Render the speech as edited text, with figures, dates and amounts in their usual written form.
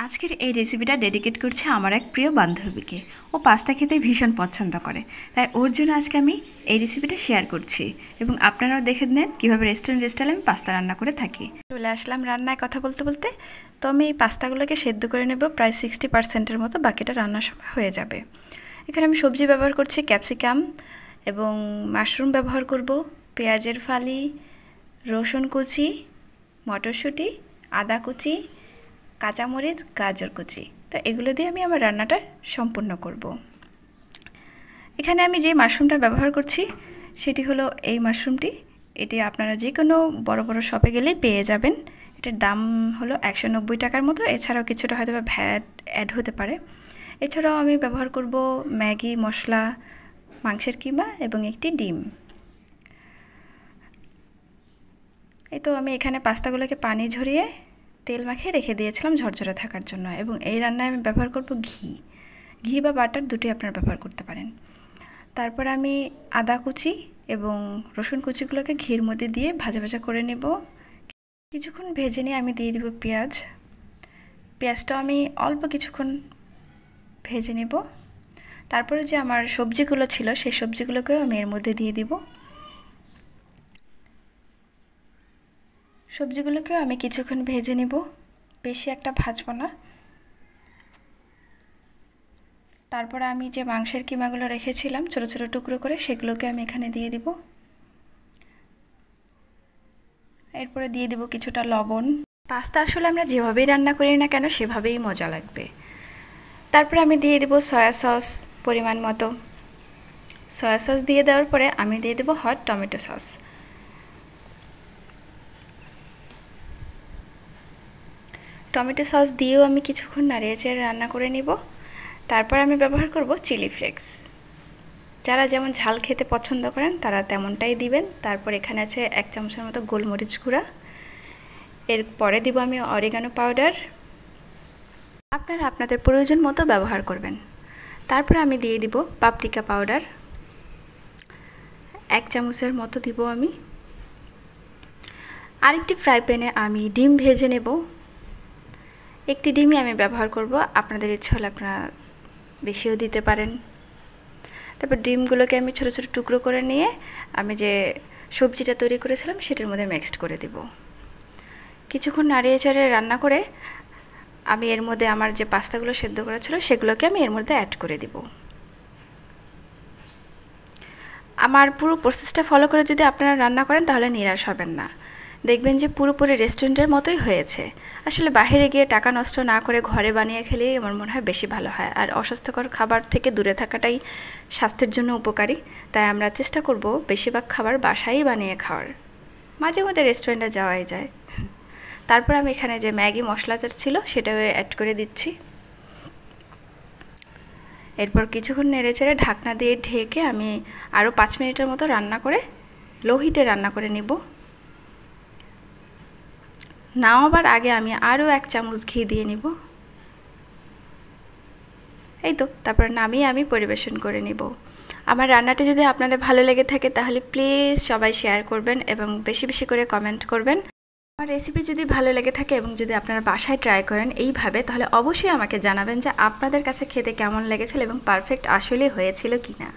আজকের এই রেসিপিটা ডেডিকেট করছি আমার এক প্রিয় বান্ধবীকে। ও পাস্তা খেতে ভীষণ পছন্দ করে, তাই ওর জন্য আজকে আমি এই রেসিপিটা শেয়ার করছি এবং আপনারাও দেখে নেন কীভাবে রেস্টুরেন্ট স্টাইলে আমি পাস্তা রান্না করে থাকি। চলে আসলাম রান্নায় কথা বলতে বলতে। তো আমি এই পাস্তাগুলোকে সেদ্ধ করে নেব প্রায় 60%-এর মতো, বাকিটা রান্নার সময় হয়ে যাবে। এখানে আমি সবজি ব্যবহার করছি ক্যাপসিকাম এবং মাশরুম ব্যবহার করব, পেঁয়াজের ফালি, রসুন কুচি, মটরশুঁটি, আদা কুচি, কাঁচামরিচ, গাজর কুচি। তো এগুলো দিয়ে আমি আমার রান্নাটা সম্পূর্ণ করব। এখানে আমি যে মাশরুমটা ব্যবহার করছি সেটি হলো এই মাশরুমটি। এটি আপনারা যে কোনো বড় বড় শপে গেলেই পেয়ে যাবেন। এটার দাম হলো 190 টাকার মতো। এছাড়াও কিছুটা হয়তো ভ্যাট অ্যাড হতে পারে। এছাড়াও আমি ব্যবহার করব ম্যাগি মশলা, মাংসের কিমা এবং একটি ডিম। এই তো আমি এখানে পাস্তাগুলোকে পানি ঝরিয়ে তেল মাখিয়ে রেখে দিয়েছিলাম ঝরঝরে থাকার জন্য। এবং এই রান্নায় আমি ব্যবহার করব ঘি বা বাটার, দুটোই আপনারা ব্যবহার করতে পারেন। তারপর আমি আদা কুচি এবং রসুন কুচিগুলোকে ঘির মধ্যে দিয়ে ভাজা ভাজা করে নেব। কিছুক্ষণ ভেজে নিয়ে আমি দিয়ে দিব পেঁয়াজটা আমি অল্প কিছুক্ষণ ভেজে নেব। তারপরে যে আমার সবজিগুলো ছিল সেই সবজিগুলোকেও আমি এর মধ্যে দিয়ে দিব। সবজিগুলোকেও আমি কিছুক্ষণ ভেজে নেব, বেশি একটা ভাজবো না। তারপরে আমি যে মাংসের কিমাগুলো রেখেছিলাম ছোট ছোট টুকরো করে, সেগুলোকে আমি এখানে দিয়ে দিব। এরপরে দিয়ে দিব কিছুটা লবণ। পাস্তা আসলে আমরা যেভাবেই রান্না করি না কেন সেভাবেই মজা লাগবে। তারপরে আমি দিয়ে দিব সয়া সস পরিমাণ মতো। সয়া সস দিয়ে দেওয়ার পরে আমি দিয়ে দেব hot tomato sauce. Tomato sauce দিয়েও আমি কিছুক্ষণ নাড়িয়ে চেড়ে রান্না করে নিব। তারপর আমি ব্যবহার করব চিলি ফ্লেক্স। যারা যেমন ঝাল খেতে পছন্দ করেন তারা তেমনটাই দিবেন। তারপর এখানে আছে 1 চামচের মতো গোলমরিচ গুঁড়া। এরপরে দিব আমি অরিগানো পাউডার। আপনারা আপনাদের প্রয়োজন মতো ব্যবহার করবেন। তারপরে আমি দিয়ে দিব পাপরিকা পাউডার 1 চামচের মতো দিব আমি। আরেকটি ফ্রাই প্যানে আমি ডিম ভেজে নেব। একটি ডিমই আমি ব্যবহার করব, আপনাদের ইচ্ছে হলে আপনারা বেশিও দিতে পারেন। তারপর ডিমগুলোকে আমি ছোট ছোট টুকরো করে নিয়ে আমি যে সবজিটা তৈরি করেছিলাম সেটার মধ্যে মিক্সড করে দেব। কিছুক্ষণ নাড়িয়ে চাড়িয়ে রান্না করে আমি এর মধ্যে আমার যে পাস্তাগুলো সেদ্ধ করা ছিল সেগুলোকে আমি এর মধ্যে অ্যাড করে দিব। আমার পুরো প্রসেসটা ফলো করে যদি আপনারা রান্না করেন তাহলে নিরাশ হবেন না, দেখবেন যে পুরোপুরি রেস্টুরেন্টের মতোই হয়েছে। আসলে বাইরে গিয়ে টাকা নষ্ট না করে ঘরে বানিয়ে খেলেই আমার মনে হয় বেশি ভালো হয়। আর অস্বাস্থ্যকর খাবার থেকে দূরে থাকাটাই স্বাস্থ্যের জন্য উপকারী। তাই আমরা চেষ্টা করব বেশিরভাগ খাবার বাসায় বানিয়ে খাওয়ার। মাঝে মধ্যে রেস্টুরেন্টে যাওয়াই যায়। তারপর আমি এখানে যে ম্যাগি মশলাটা ছিল সেটাও অ্যাড করে দিচ্ছি। এরপর কিছুক্ষণ নেড়েচেড়ে ঢাকনা দিয়ে ঢেকে আমি আরও 5 মিনিটের মতো রান্না করে লো হিটে রান্না করে নিব। নামাবার আগে আমি আরও 1 চামচ ঘি দিয়ে নিব। এই তো তারপর নামিয়ে আমি পরিবেশন করে নিব। আমার রান্নাটি যদি আপনাদের ভালো লেগে থাকে তাহলে প্লিজ সবাই শেয়ার করবেন এবং বেশি বেশি করে কমেন্ট করবেন। আমার রেসিপি যদি ভালো লেগে থাকে এবং যদি আপনারা বাসায় ট্রাই করেন এইভাবে, তাহলে অবশ্যই আমাকে জানাবেন যে আপনাদের কাছে খেতে কেমন লেগেছিল এবং পারফেক্ট আসলে হয়েছিল কিনা।